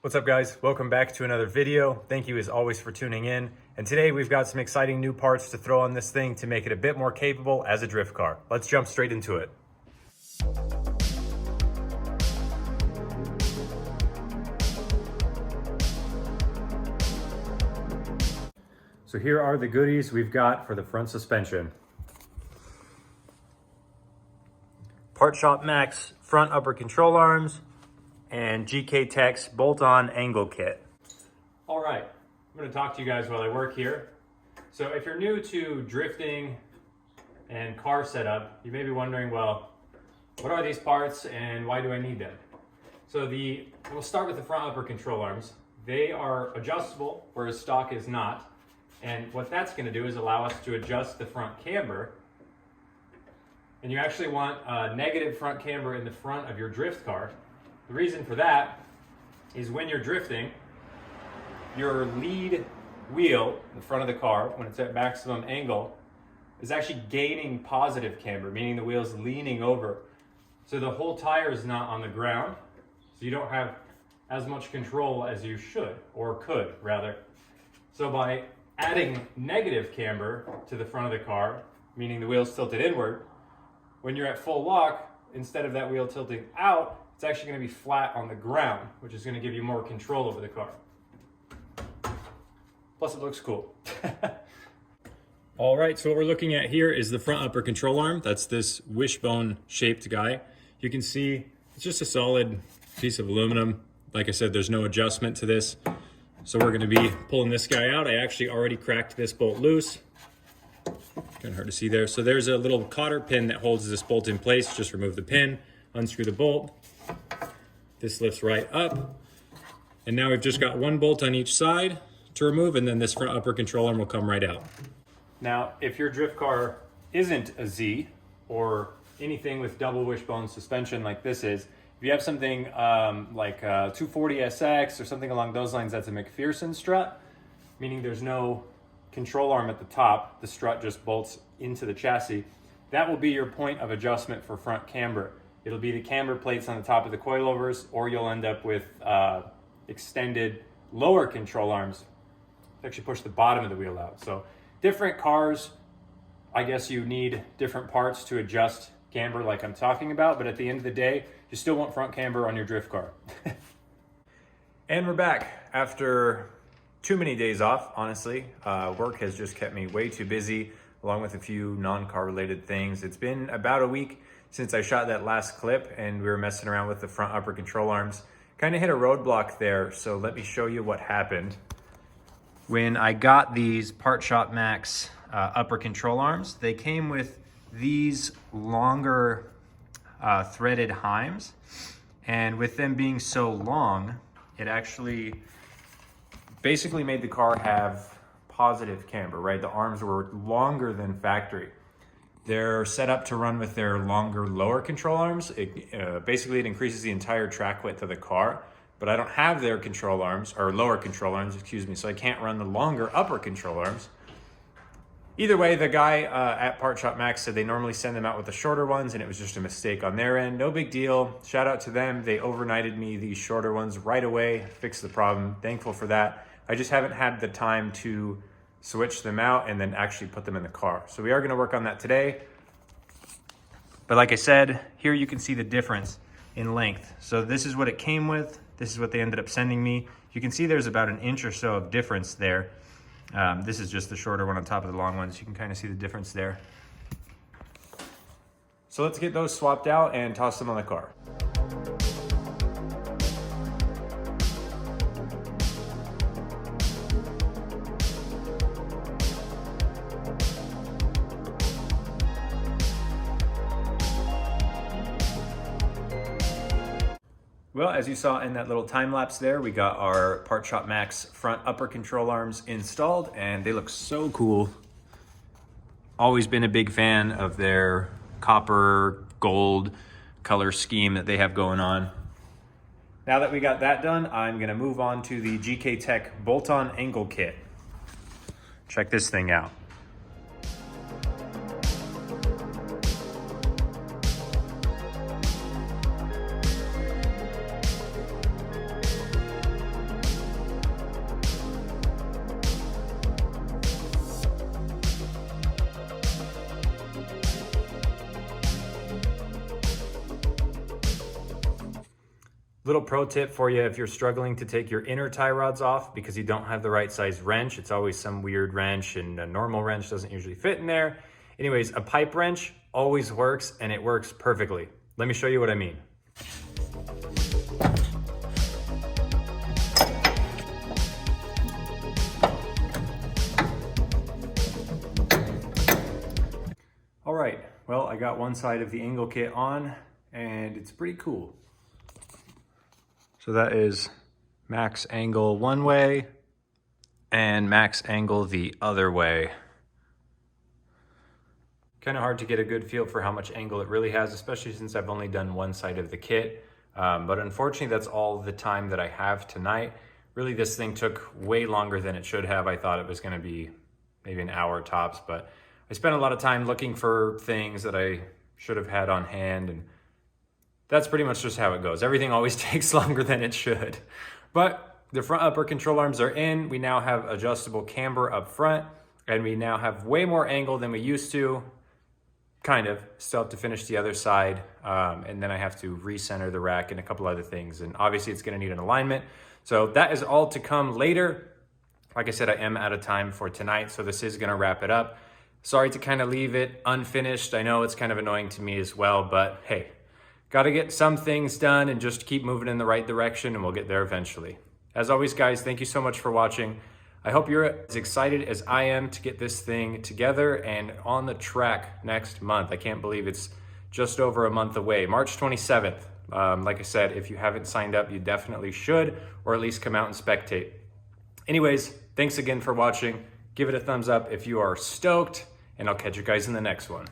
What's up guys? Welcome back to another video. Thank you as always for tuning in. And today we've got some exciting new parts to throw on this thing to make it a bit more capable as a drift car. Let's jump straight into it. So here are the goodies we've got for the front suspension. Partshop Max front upper control arms and GK Tech's bolt-on angle kit. All right, I'm gonna talk to you guys while I work here. So if you're new to drifting and car setup, you may be wondering, well, what are these parts and why do I need them? So we'll start with the front upper control arms. They are adjustable, whereas stock is not. And what that's gonna do is allow us to adjust the front camber. And you actually want a negative front camber in the front of your drift car. The reason for that is when you're drifting, your lead wheel, the front of the car, when it's at maximum angle, is actually gaining positive camber, meaning the wheel's leaning over. So the whole tire is not on the ground, so you don't have as much control as you should, or could, rather. So by adding negative camber to the front of the car, meaning the wheel's tilted inward, when you're at full lock, instead of that wheel tilting out, it's actually going to be flat on the ground, which is going to give you more control over the car. Plus it looks cool. All right, so what we're looking at here is the front upper control arm. That's this wishbone shaped guy. You can see it's just a solid piece of aluminum. Like I said, there's no adjustment to this. So we're going to be pulling this guy out. I actually already cracked this bolt loose. Kind of hard to see there. So there's a little cotter pin that holds this bolt in place. Just remove the pin, unscrew the bolt. This lifts right up. And now we've just got one bolt on each side to remove, and then this front upper control arm will come right out. Now, if your drift car isn't a Z or anything with double wishbone suspension like this is, if you have something like a 240 SX or something along those lines, that's a McPherson strut, meaning there's no control arm at the top, the strut just bolts into the chassis. That will be your point of adjustment for front camber. It'll be the camber plates on the top of the coilovers, or you'll end up with extended lower control arms to actually push the bottom of the wheel out. So different cars, I guess you need different parts to adjust camber like I'm talking about, but at the end of the day, you still want front camber on your drift car. And we're back after too many days off, honestly. Work has just kept me way too busy, along with a few non-car related things. It's been about a week since I shot that last clip and we were messing around with the front upper control arms. Kind of hit a roadblock there, so let me show you what happened. When I got these Partshop Max upper control arms, they came with these longer threaded heims, and with them being so long, it actually basically made the car have positive camber, right? The arms were longer than factory. They're set up to run with their longer lower control arms. Basically, it increases the entire track width of the car, but I don't have their control arms, or lower control arms, excuse me, so I can't run the longer upper control arms. Either way, the guy at Partshop Max said they normally send them out with the shorter ones, and it was just a mistake on their end. No big deal. Shout out to them. They overnighted me these shorter ones right away, fixed the problem. Thankful for that. I just haven't had the time to switch them out and then actually put them in the car. So we are going to work on that today. But like I said, here you can see the difference in length. So this is what it came with. This is what they ended up sending me. You can see there's about an inch or so of difference there. This is just the shorter one on top of the long ones. You can kind of see the difference there. So let's get those swapped out and toss them on the car. Well, as you saw in that little time lapse there, we got our Partshop Max front upper control arms installed, and they look so cool. Always been a big fan of their copper gold color scheme that they have going on. Now that we got that done, I'm gonna move on to the GK Tech bolt-on angle kit. Check this thing out. Little pro tip for you if you're struggling to take your inner tie rods off because you don't have the right size wrench. It's always some weird wrench and a normal wrench doesn't usually fit in there. Anyways, a pipe wrench always works and it works perfectly. Let me show you what I mean. All right, well, I got one side of the angle kit on and it's pretty cool. So that is max angle one way and max angle the other way. Kind of hard to get a good feel for how much angle it really has, especially since I've only done one side of the kit. But unfortunately, that's all the time that I have tonight. Really, this thing took way longer than it should have. I thought it was gonna be maybe an hour tops, but I spent a lot of time looking for things that I should have had on hand, and that's pretty much just how it goes. Everything always takes longer than it should. But the front upper control arms are in. We now have adjustable camber up front, and we now have way more angle than we used to. Kind of. Still have to finish the other side, and then I have to recenter the rack and a couple other things. And obviously it's gonna need an alignment. So that is all to come later. Like I said, I am out of time for tonight, so this is gonna wrap it up. Sorry to kind of leave it unfinished. I know it's kind of annoying to me as well, but hey, got to get some things done and just keep moving in the right direction and we'll get there eventually. As always, guys, thank you so much for watching. I hope you're as excited as I am to get this thing together and on the track next month. I can't believe it's just over a month away, March 27th. Like I said, if you haven't signed up, you definitely should, or at least come out and spectate. Anyways, thanks again for watching. Give it a thumbs up if you are stoked, and I'll catch you guys in the next one.